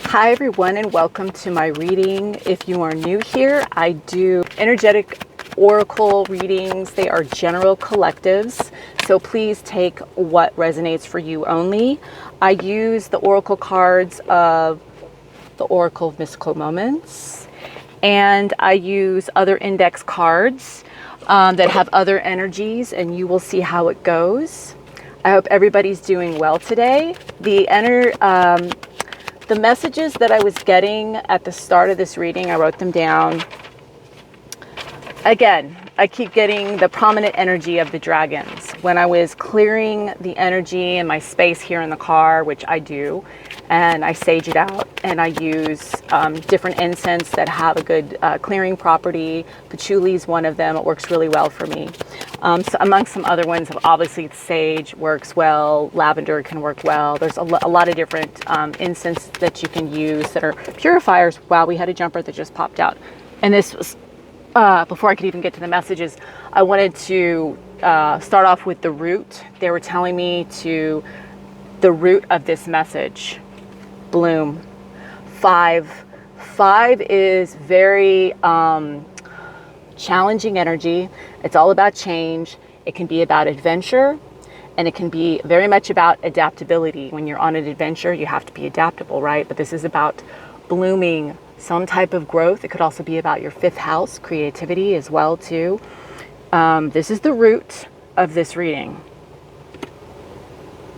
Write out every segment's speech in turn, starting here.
Hi everyone, and welcome to my reading. If you are new here, I do energetic oracle readings. They are general collectives, so please take what resonates for you only. I use the oracle cards of the Oracle of Mystical Moments, and I use other index cards that have other energies, and you will see how it goes. I hope everybody's doing well today. The messages that I was getting at the start of this reading, I wrote them down. Again, I keep getting the prominent energy of the dragons. When I was clearing the energy in my space here in the car, which I do, and I sage it out, and I use different incense that have a good clearing property. Patchouli is one of them. It works really well for me. So among some other ones, obviously sage works well, lavender can work well. There's a lot of different incense that you can use that are purifiers. Wow, we had a jumper that just popped out. And this was, before I could even get to the messages, I wanted to start off with the root. They were telling me the root of this message, bloom. 5 is very challenging energy. It's all about change. It can be about adventure, and it can be very much about adaptability. When you're on an adventure, you have to be adaptable, right? But this is about blooming, some type of growth. It could also be about your 5th house, creativity as well too. This is the root of this reading.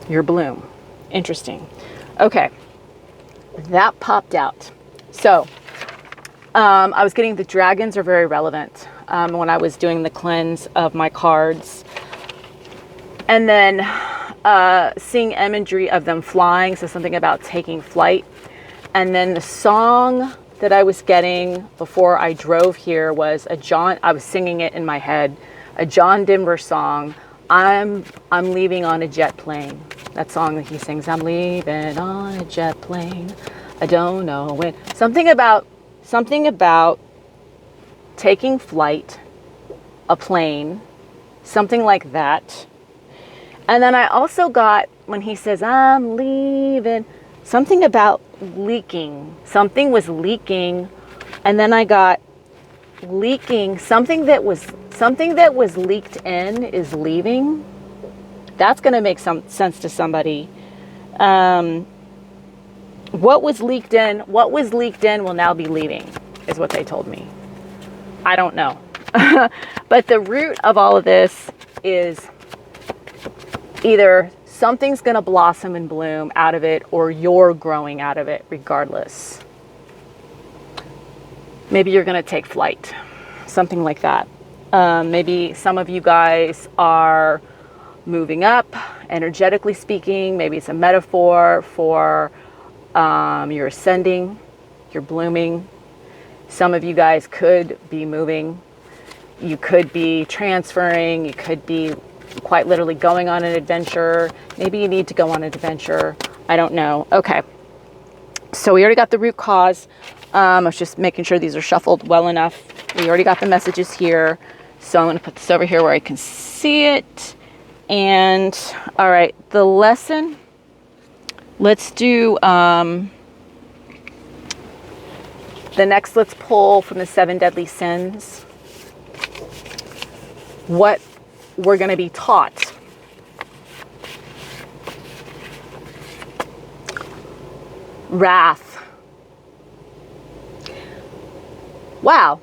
Your bloom. Interesting. Okay, that popped out. So I was getting the dragons are very relevant when I was doing the cleanse of my cards. And then seeing imagery of them flying, so something about taking flight. And then the song that I was getting before I drove here was I was singing it in my head, a John Denver song, I'm leaving on a jet plane. That song that he sings, I'm leaving on a jet plane. I don't know when. Something about taking flight, a plane, something like that. And then I also got, when he says, I'm leaving, something about leaking. Something was leaking. And then I got leaking. Something that was leaked in is leaving. That's going to make some sense to somebody. What was leaked in will now be leaving, is what they told me. I don't know. But the root of all of this is either something's going to blossom and bloom out of it, or you're growing out of it regardless. Maybe you're going to take flight, something like that. Maybe some of you guys are moving up, energetically speaking. Maybe it's a metaphor for you're ascending, you're blooming. Some of you guys could be moving. You could be transferring. You could be quite literally going on an adventure. Maybe you need to go on an adventure. I don't know. Okay. So we already got the root cause. I was just making sure these are shuffled well enough. We already got the messages here. So I'm going to put this over here where I can see it. And all right, the lesson. Let's do the next. Let's pull from the 7 deadly sins. What we're going to be taught. Wrath. Wow.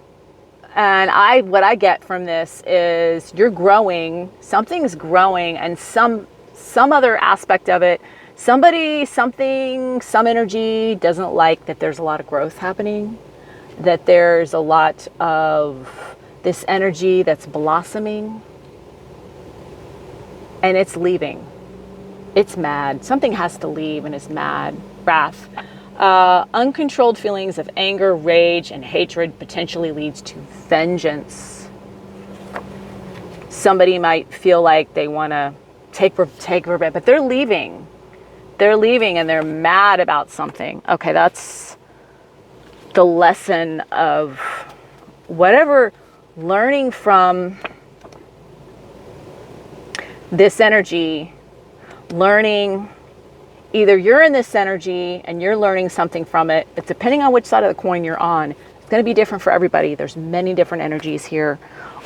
And what I get from this is you're growing, something's growing, and some other aspect of it, some energy doesn't like that there's a lot of growth happening, that there's a lot of this energy that's blossoming, and it's leaving. It's mad. Something has to leave and is mad. Wrath. Uncontrolled feelings of anger, rage, and hatred potentially leads to vengeance. Somebody might feel like they want to take revenge, but they're leaving. They're leaving and they're mad about something. Okay, that's the lesson of whatever, learning from this energy, learning either you're in this energy and you're learning something from it. It's depending on which side of the coin you're on. It's going to be different for everybody. There's many different energies here.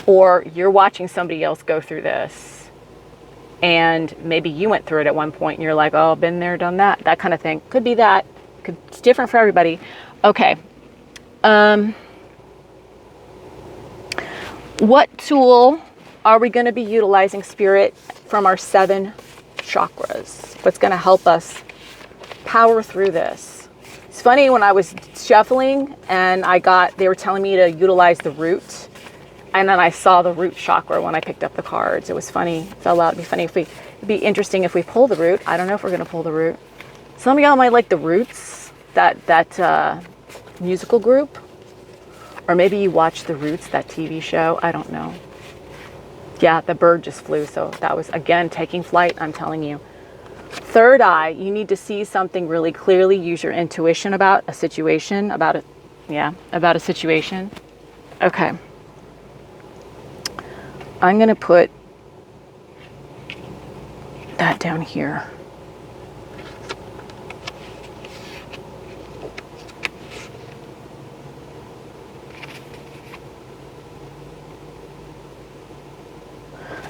Or you're watching somebody else go through this. And maybe you went through it at one point and you're like, oh, been there, done that. That kind of thing. Could be that. It's different for everybody. Okay. What tool are we going to be utilizing, Spirit, from our 7 chakras? What's going to help us power through this? It's funny, when I was shuffling and they were telling me to utilize the root, and then I saw the root chakra when I picked up the cards. It was funny. It felt out. It'd be interesting if we pull the root. I don't know if we're going to pull the root. Some of y'all might like the Roots, that musical group. Or maybe you watch The Roots, that TV show. I don't know. Yeah, the bird just flew. So that was, again, taking flight, I'm telling you. Third eye, you need to see something really clearly. Use your intuition about a situation, about a situation. Okay. I'm going to put that down here.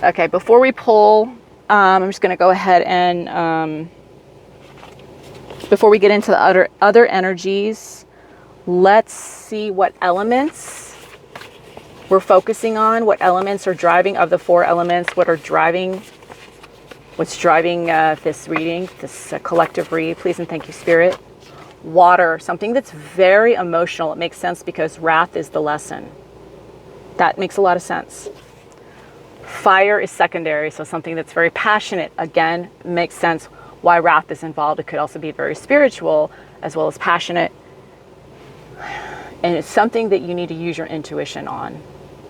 Okay, before we pull, I'm just going to go ahead and, before we get into the other energies, let's see what elements we're focusing on, what elements are driving, of the 4 elements, what's driving this reading, this collective read. Please and thank you, Spirit. Water, something that's very emotional. It makes sense because wrath is the lesson. That makes a lot of sense. Fire is secondary, so something that's very passionate, again, makes sense why wrath is involved. It could also be very spiritual as well as passionate. And it's something that you need to use your intuition on,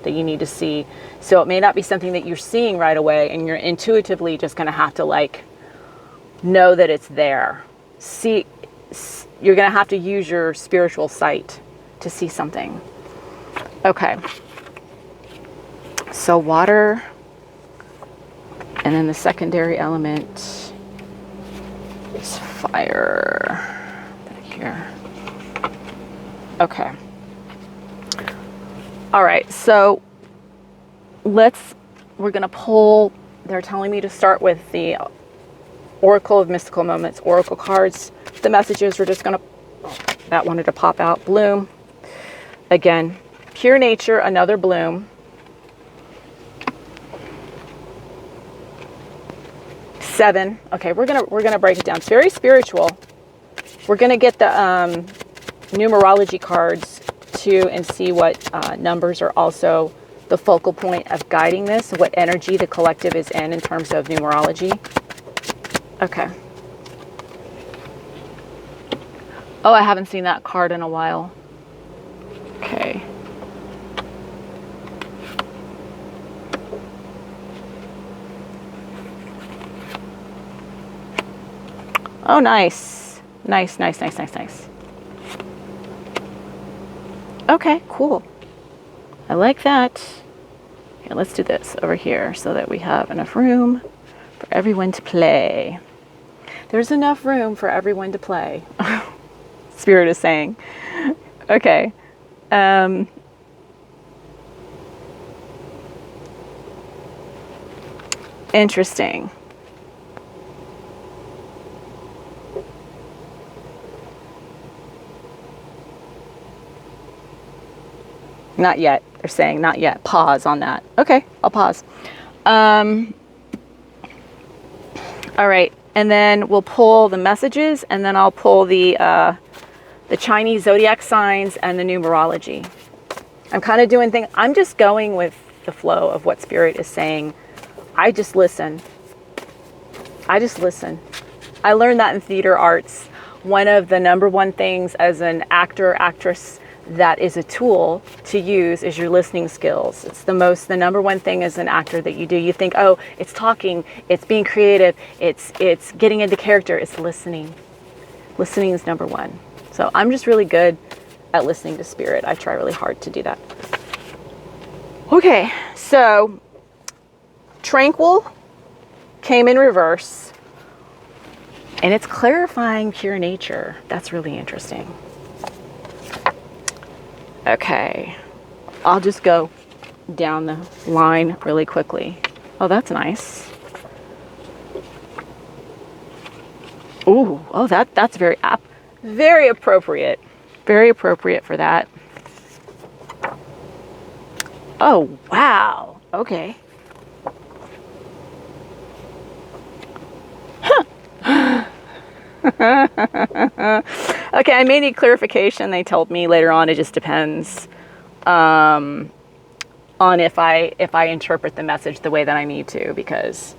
that you need to see. So it may not be something that you're seeing right away, and you're intuitively just going to have to know that it's there. You're going to have to use your spiritual sight to see something. Okay. So water, and then the secondary element is fire. Back here. Okay. All right, so we're going to pull. They're telling me to start with the Oracle of Mystical Moments, Oracle cards. The messages we're just going to, that wanted to pop out. Bloom. Again, pure nature, another bloom. 7. Okay, we're gonna break it down. It's very spiritual. We're gonna get the numerology cards too and see what numbers are also the focal point of guiding this, what energy the collective is in terms of numerology. Okay. Oh, I haven't seen that card in a while. Okay. Oh, nice. Nice. Okay, cool. I like that. Okay, let's do this over here so that we have enough room for everyone to play. There's enough room for everyone to play. Spirit is saying. Okay. Interesting. Not yet. They're saying not yet. Pause on that. Okay, I'll pause. All right, and then we'll pull the messages, and then I'll pull the Chinese zodiac signs and the numerology. I'm kind of doing things. I'm just going with the flow of what Spirit is saying. I just listen. I learned that in theater arts. One of the number one things as an actor, actress, that is a tool to use is your listening skills. It's the number one thing as an actor that you do. You think, oh, it's talking, it's being creative, it's getting into character. It's listening. Listening is number one. So I'm just really good at listening to Spirit. I try really hard to do that. Okay, so Tranquil came in reverse. And it's clarifying pure nature. That's really interesting. Okay, I'll just go down the line really quickly. Oh, that's nice. Ooh, oh, that's very appropriate. Very appropriate for that. Oh, wow. Okay. Okay, I may need clarification. They told me later on it just depends on if I interpret the message the way that I need to, because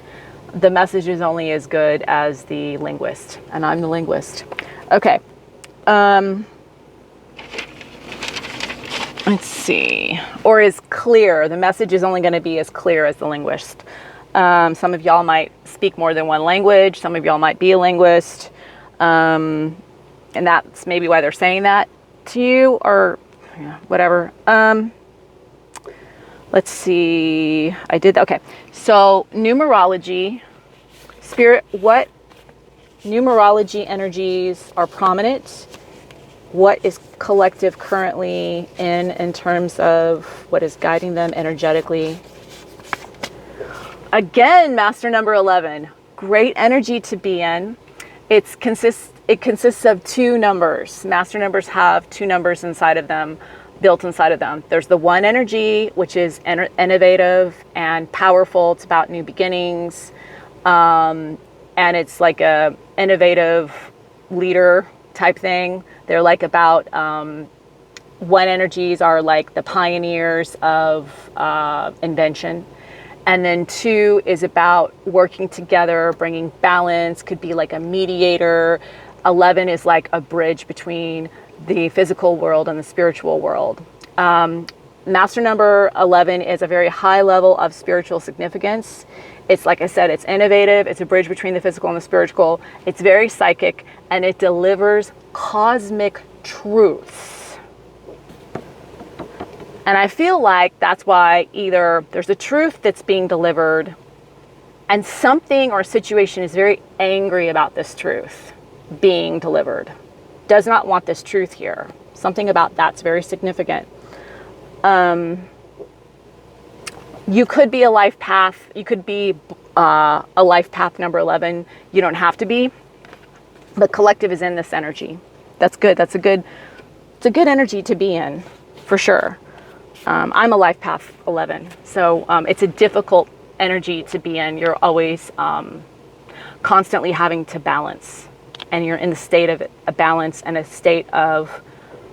the message is only as good as the linguist, and I'm the linguist. Okay. Let's see. Or is clear. The message is only going to be as clear as the linguist. Some of y'all might speak more than one language. Some of y'all might be a linguist. And that's maybe why they're saying that to you, or whatever. Let's see. I did. Okay. So numerology, spirit, what numerology energies are prominent? What is collective currently in terms of what is guiding them energetically? Again, master number 11, great energy to be in. It consists of two numbers. Master numbers have two numbers inside of them, built inside of them. There's the one energy, which is innovative and powerful. It's about new beginnings. And it's like a innovative leader type thing. They're like about, one energies are like the pioneers of invention. And then two is about working together, bringing balance, could be like a mediator. 11 is like a bridge between the physical world and the spiritual world. Master number 11 is a very high level of spiritual significance. It's, like I said, it's innovative. It's a bridge between the physical and the spiritual. It's very psychic, and it delivers cosmic truths. And I feel like that's why either there's a truth that's being delivered and something or a situation is very angry about this truth being delivered, does not want this truth here. Something about that's very significant. You could be a life path. You could be a life path number 11. You don't have to be. But collective is in this energy. That's good. It's a good energy to be in, for sure. I'm a life path 11. So it's a difficult energy to be in. You're always constantly having to balance. And you're in the state of a balance and a state of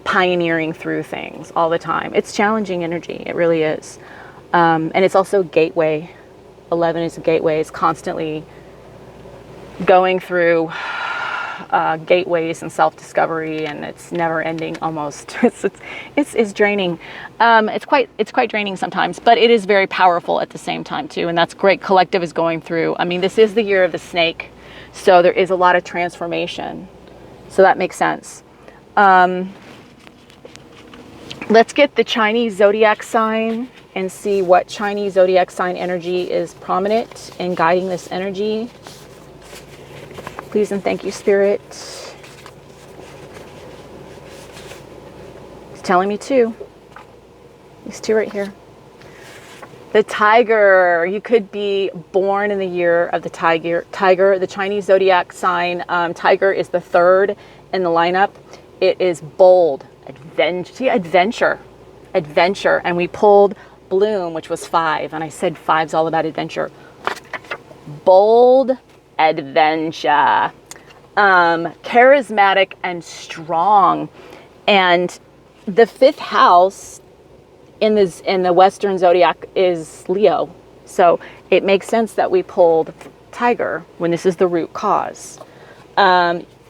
pioneering through things all the time. It's challenging energy. It really is. And it's also gateway. 11 is a gateway. It's constantly going through gateways and self-discovery, and it's never ending almost. It's draining. It's quite draining sometimes, but it is very powerful at the same time too. And that's great. Collective is going through. I mean, this is the year of the snake. So there is a lot of transformation. So that makes sense. Let's get the Chinese zodiac sign and see what Chinese zodiac sign energy is prominent in guiding this energy. Please and thank you, Spirit. It's telling me two. These two right here. The tiger. You could be born in the year of the tiger. The Chinese zodiac sign. Tiger is the third in the lineup. It is bold, adventure. And we pulled Bloom, which was 5, and I said 5's all about adventure. Bold adventure. Charismatic and strong. And the 5th house in the Western zodiac is Leo. So it makes sense that we pulled tiger when this is the root cause.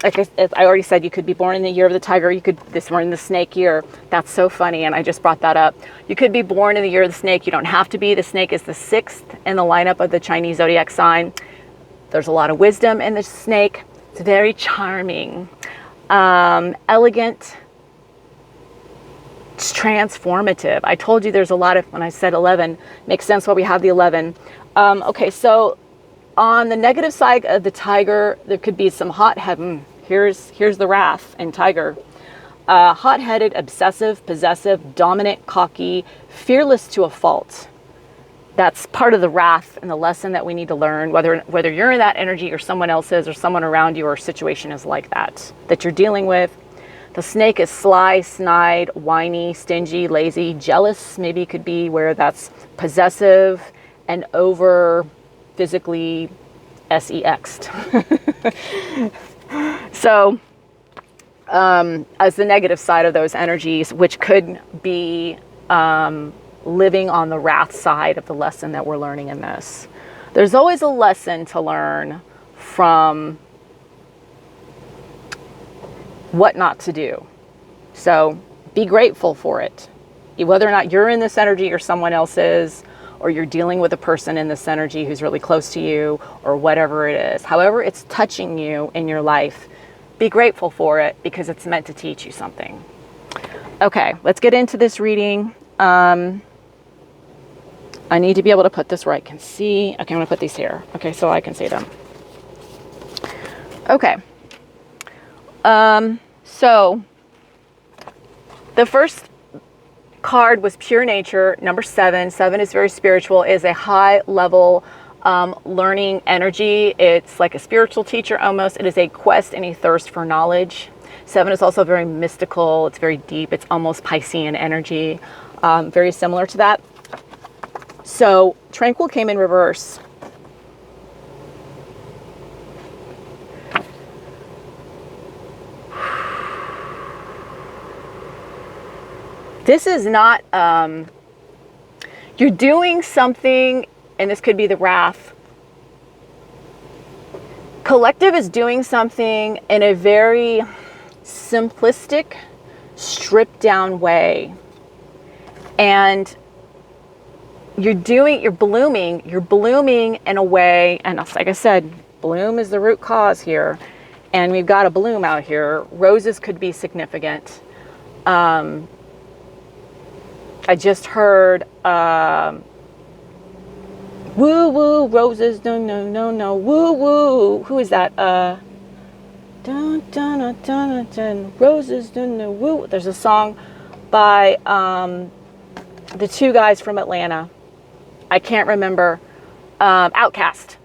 Like I already said, you could be born in the year of the tiger. You could born in the snake year. That's so funny, and I just brought that up. You could be born in the year of the snake. You don't have to be. The snake is the 6th in the lineup of the Chinese zodiac sign. There's a lot of wisdom in the snake. It's very charming, elegant. It's transformative. I told you there's a lot of, when I said 11, makes sense why we have the 11. Okay, so on the negative side of the tiger, there could be some hot-headed, here's the wrath in tiger. Hot-headed, obsessive, possessive, dominant, cocky, fearless to a fault. That's part of the wrath and the lesson that we need to learn, whether you're in that energy or someone else is, or someone around you or a situation is like that you're dealing with. The snake is sly, snide, whiny, stingy, lazy, jealous. Maybe it could be where that's possessive and over physically sexed. So as the negative side of those energies, which could be living on the wrath side of the lesson that we're learning in this. There's always a lesson to learn from what not to do. So be grateful for it. Whether or not you're in this energy or someone else is, or you're dealing with a person in this energy who's really close to you, or whatever it is, however it's touching you in your life, be grateful for it because it's meant to teach you something. Okay, let's get into this reading. I need to be able to put this where I can see. Okay, I'm going to put these here. Okay, so I can see them. Okay. So the first card was Pure Nature, number 7. 7 is very spiritual, is a high level learning energy. It's like a spiritual teacher almost. It is a quest and a thirst for knowledge. 7 is also very mystical. It's very deep. It's almost Piscean energy. Very similar to that. So Tranquil came in reverse. This is not, you're doing something, and this could be the wrath. Collective is doing something in a very simplistic, stripped down way. And you're blooming in a way, and like I said, bloom is the root cause here. And we've got a bloom out here. Roses could be significant. I just heard, woo woo, roses, no, woo woo. Who is that? Dun, dun, dun, dun, dun, roses, no, woo. There's a song by the two guys from Atlanta. I can't remember. Outkast.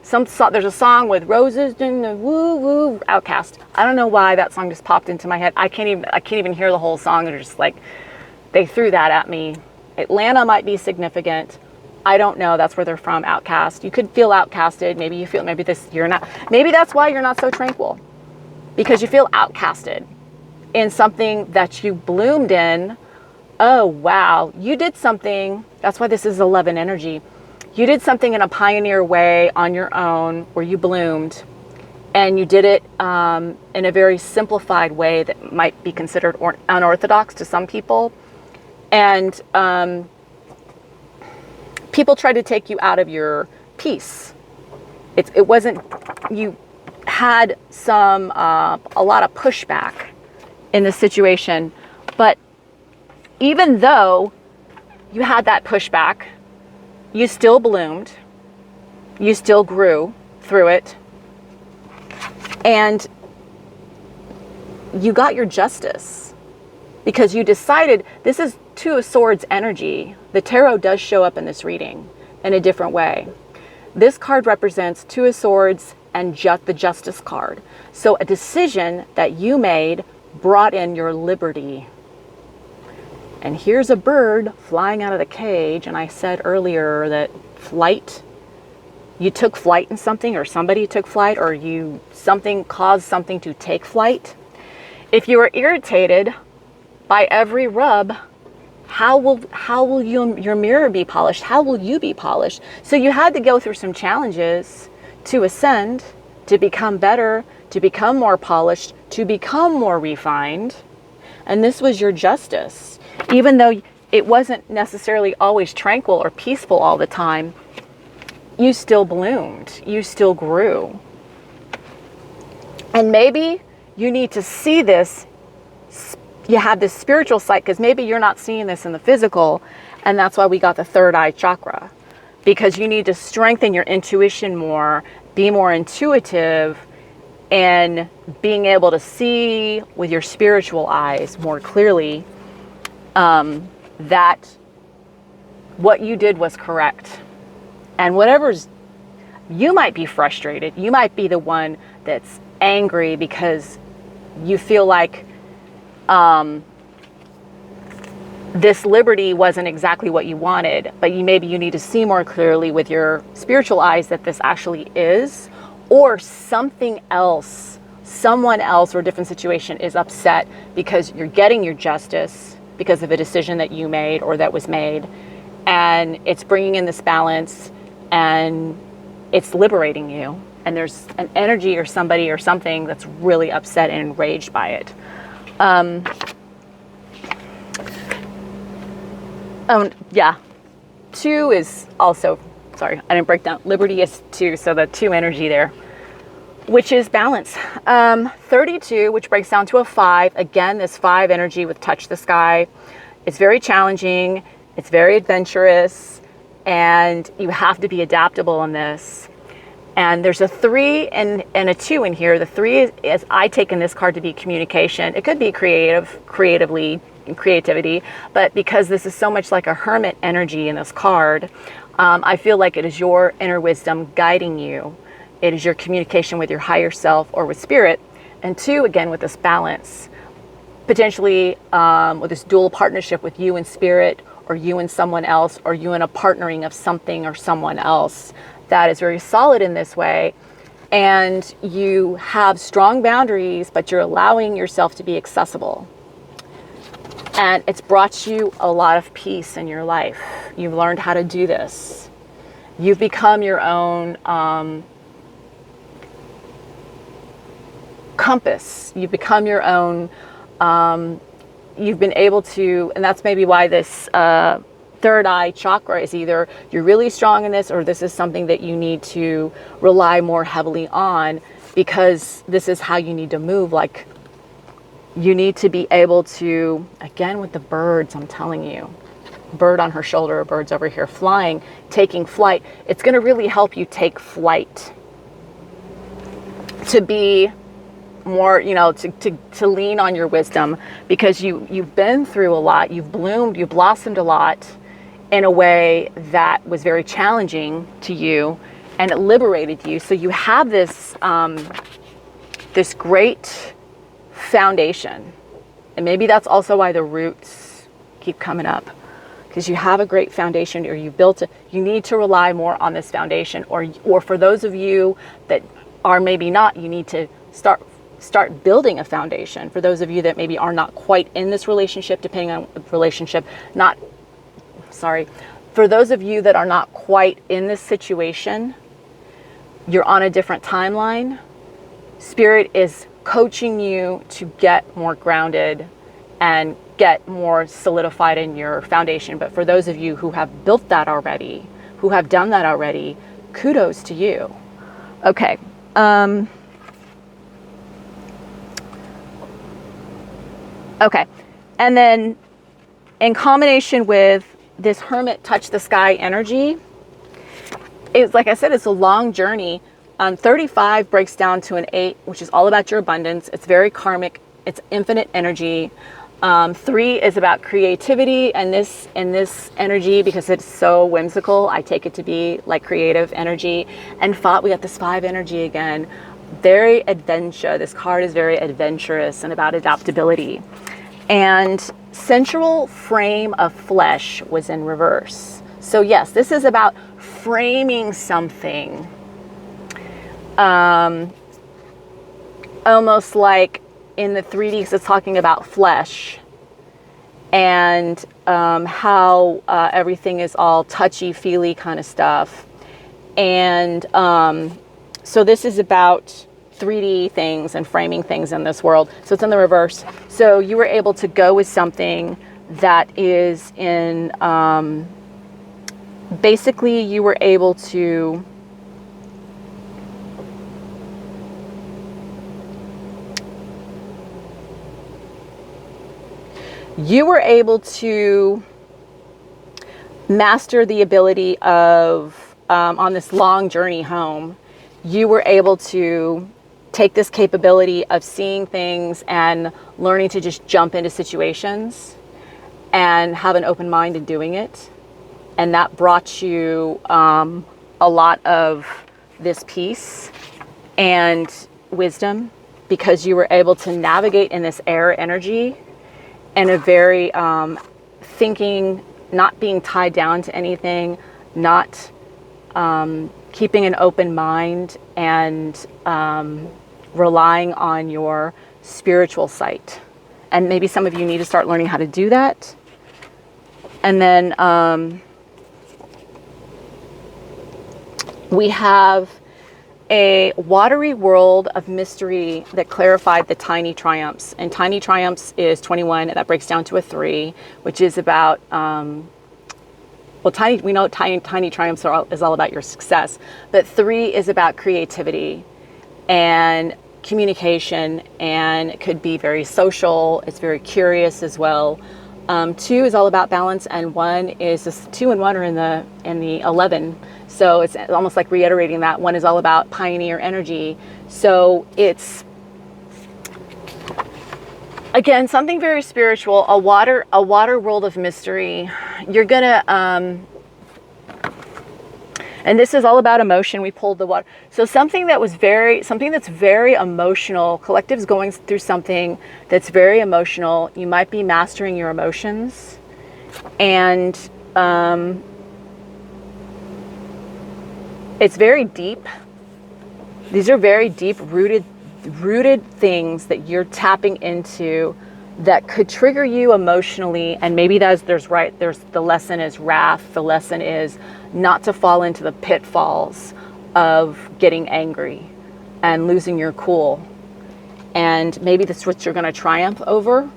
There's a song with roses, woo woo, Outkast. I don't know why that song just popped into my head. I can't even hear the whole song. They're just like, they threw that at me. Atlanta might be significant. I don't know. That's where they're from. Outkast. You could feel outcasted. Maybe that's why you're not so tranquil, because you feel outcasted in something that you bloomed in. Oh, wow. You did something. That's why this is 11 energy. You did something in a pioneer way on your own where you bloomed, and you did it in a very simplified way that might be considered unorthodox to some people. And people tried to take you out of your peace. It wasn't, you had a lot of pushback in the situation, but even though you had that pushback, you still bloomed, you still grew through it, and you got your justice because you decided. This is Two of Swords energy. The tarot does show up in this reading in a different way. This card represents Two of Swords and the Justice card. So a decision that you made brought in your liberty. And here's a bird flying out of the cage. And I said earlier that flight, you took flight in something, or somebody took flight, or something caused something to take flight. If you are irritated by every rub, how will your mirror be polished? How will you be polished? So you had to go through some challenges to ascend, to become better, to become more polished, to become more refined. And this was your justice. Even though it wasn't necessarily always tranquil or peaceful all the time, you still bloomed. You still grew. And maybe you need to see this. You have this spiritual sight, because maybe you're not seeing this in the physical, and that's why we got the third eye chakra. because you need to strengthen your intuition more, be more intuitive, and being able to see with your spiritual eyes more clearly that what you did was correct. And you might be frustrated. You might be the one that's angry because you feel like this liberty wasn't exactly what you wanted, but maybe you need to see more clearly with your spiritual eyes that this actually is, or something else, someone else or a different situation is upset because you're getting your justice because of a decision that you made or that was made, and it's bringing in this balance and it's liberating you, and there's an energy or somebody or something that's really upset and enraged by it. Yeah, 2 is also, sorry, I didn't break down. Liberty is 2, so the 2 energy there, which is balance. 32, which breaks down to a 5. Again, this 5 energy with touch the sky. It's very challenging. It's very adventurous, and you have to be adaptable in this. And there's a 3 and a 2 in here. The 3 is I take in this card to be communication. It could be creativity, but because this is so much like a hermit energy in this card, I feel like it is your inner wisdom guiding you. It is your communication with your higher self or with spirit. And 2, again, with this balance, potentially with this dual partnership with you and spirit, or you and someone else, or you and a partnering of something or someone else that is very solid in this way. And you have strong boundaries, but you're allowing yourself to be accessible. And it's brought you a lot of peace in your life. You've learned how to do this. You've become your own compass. You've become your own, you've been able to, and that's maybe why this third eye chakra is either you're really strong in this, or this is something that you need to rely more heavily on, because this is how you need to move. Like, you need to be able to, again with the birds, I'm telling you, bird on her shoulder, birds over here flying, taking flight. It's going to really help you take flight, to be more, to lean on your wisdom, because you've been through a lot, you've bloomed, you've blossomed a lot in a way that was very challenging to you, and it liberated you. So you have this this great foundation, and maybe that's also why the roots keep coming up, because you have a great foundation, or you built it. You need to rely more on this foundation, or for those of you that are maybe not, you need to start building a foundation. For those of you that maybe are not quite in this relationship, depending on the relationship, for those of you that are not quite in this situation, you're on a different timeline. Spirit is coaching you to get more grounded and get more solidified in your foundation. But for those of you who have built that already, who have done that already, kudos to you. Okay. Okay. And then in combination with this hermit touch the sky energy, it's like I said, it's a long journey. 35 breaks down to an 8, which is all about your abundance. It's very karmic. It's infinite energy. 3 is about creativity, and this energy, because it's so whimsical, I take it to be like creative energy. And 5, we got this 5 energy again. Very adventure. This card is very adventurous and about adaptability. And sensual frame of flesh was in reverse. So yes, this is about framing something. Almost like in the 3D, so it's talking about flesh, and how everything is all touchy-feely kind of stuff. And so this is about 3D things and framing things in this world. So it's in the reverse. So you were able to go with something that is in, basically you were able to master the ability of, on this long journey home, you were able to take this capability of seeing things and learning to just jump into situations and have an open mind in doing it. And that brought you a lot of this peace and wisdom, because you were able to navigate in this air energy and a very thinking, not being tied down to anything, not keeping an open mind, and relying on your spiritual sight. And maybe some of you need to start learning how to do that. And then we have a watery world of mystery that clarified the tiny triumphs. And tiny triumphs is 21, and that breaks down to a 3, which is about, we know tiny triumphs is all about your success, but 3 is about creativity and communication, and it could be very social. It's very curious as well. 2 is all about balance, and 1 is just 2 and 1 are in the 11. So it's almost like reiterating that 1 is all about pioneer energy. So it's, again, something very spiritual, a water world of mystery. You're gonna, and this is all about emotion. We pulled the water. So something that's very emotional. Collective's going through something that's very emotional. You might be mastering your emotions, and it's very deep. These are very deep rooted things that you're tapping into that could trigger you emotionally. And maybe there's the lesson is wrath. The lesson is not to fall into the pitfalls of getting angry and losing your cool. And maybe that's what you're going to triumph over.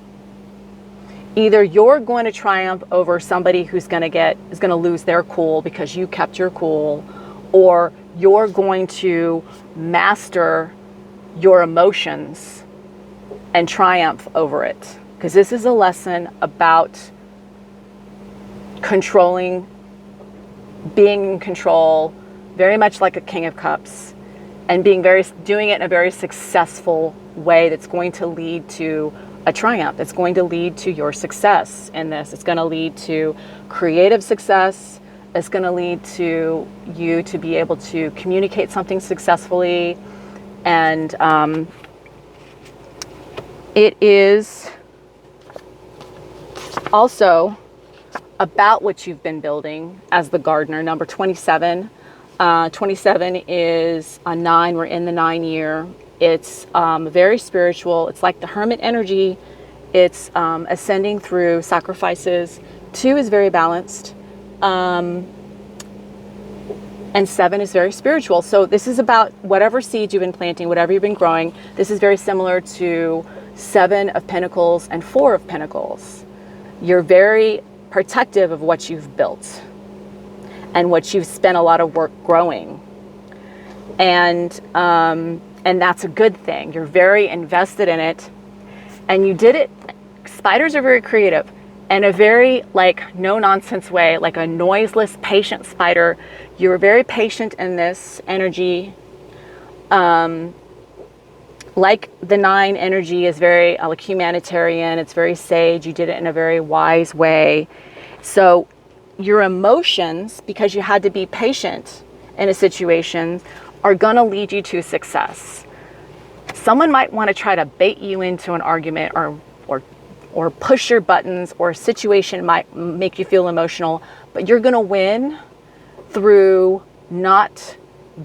Either you're going to triumph over somebody is going to lose their cool because you kept your cool, or you're going to master your emotions and triumph over it. Because this is a lesson about controlling, being in control, very much like a King of Cups, and doing it in a very successful way that's going to lead to a triumph. It's going to lead to your success in this. It's going to lead to creative success. It's going to lead to you to be able to communicate something successfully. And it is also about what you've been building as the gardener. Number 27. 27 is a 9. We're in the 9 year. It's very spiritual. It's like the hermit energy. It's ascending through sacrifices. 2 is very balanced. And 7 is very spiritual. So this is about whatever seeds you've been planting, whatever you've been growing. This is very similar to 7 of Pentacles and 4 of Pentacles. You're very protective of what you've built and what you've spent a lot of work growing. And that's a good thing. You're very invested in it, and you did it. Spiders are very creative in a very no nonsense way, like a noiseless, patient spider. You were very patient in this energy. Like the 9 energy is very like humanitarian. It's very sage. You did it in a very wise way. So your emotions, because you had to be patient in a situation, are going to lead you to success. Someone might want to try to bait you into an argument or push your buttons, or a situation might make you feel emotional, but you're going to win through not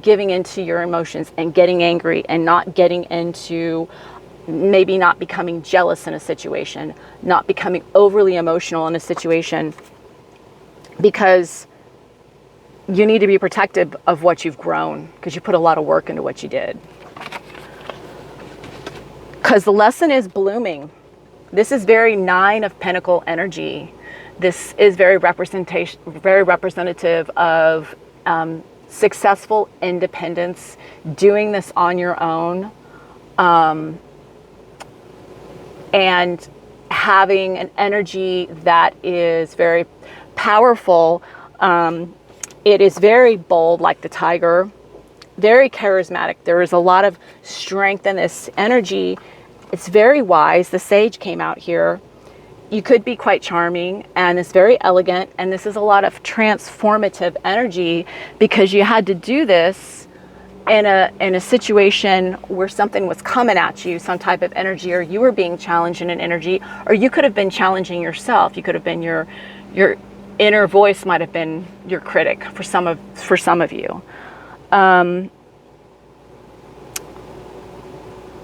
giving into your emotions and getting angry, and not getting into maybe not becoming jealous in a situation, not becoming overly emotional in a situation, because you need to be protective of what you've grown, because you put a lot of work into what you did. Because the lesson is blooming. This is very 9 of Pentacle energy. This is very representative of successful independence, doing this on your own, and having an energy that is very powerful. It is very bold, like the tiger, very charismatic. There is a lot of strength in this energy. It's very wise. The sage came out here. You could be quite charming, and it's very elegant, and this is a lot of transformative energy because you had to do this in a situation where something was coming at you, some type of energy, or you were being challenged in an energy, or you could have been challenging yourself. You could have been your inner voice might have been your critic for some of you.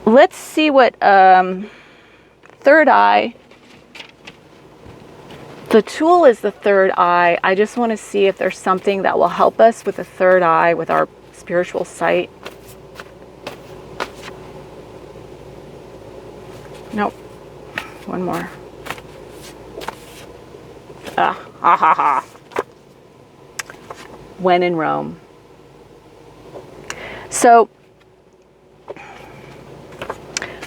Let's see what third eye. The tool is the third eye. I just want to see if there's something that will help us with the third eye, with our spiritual sight. Nope. One more. Ha ha ha. When in Rome. So,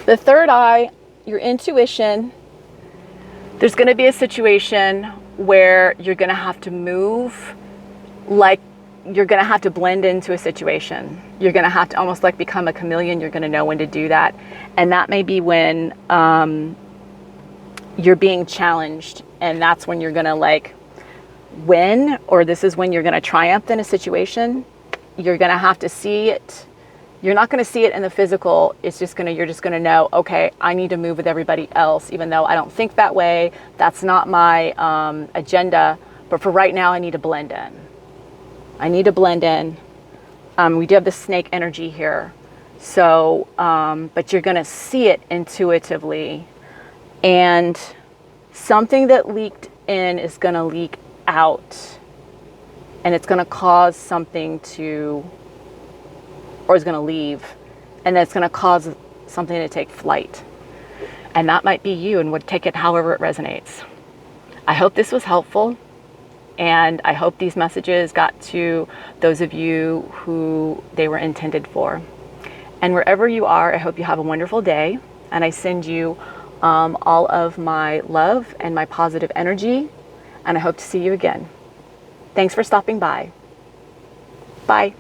the third eye, your intuition. There's going to be a situation where you're going to have to move, like you're going to have to blend into a situation. You're going to have to almost like become a chameleon. You're going to know when to do that. And that may be when you're being challenged. And that's when you're going to like win, or this is when you're going to triumph in a situation. You're going to have to see it. You're not going to see it in the physical. It's just you're just going to know, okay, I need to move with everybody else, even though I don't think that way. That's not my agenda. But for right now, I need to blend in. I need to blend in. We do have the snake energy here. So, but you're going to see it intuitively. And something that leaked in is going to leak out. And it's going to cause something to, or is going to leave, and that's going to cause something to take flight. And that might be you, and would take it however it resonates. I hope this was helpful, and I hope these messages got to those of you who they were intended for. And wherever you are, I hope you have a wonderful day, and I send you all of my love and my positive energy, and I hope to see you again. Thanks for stopping by. Bye.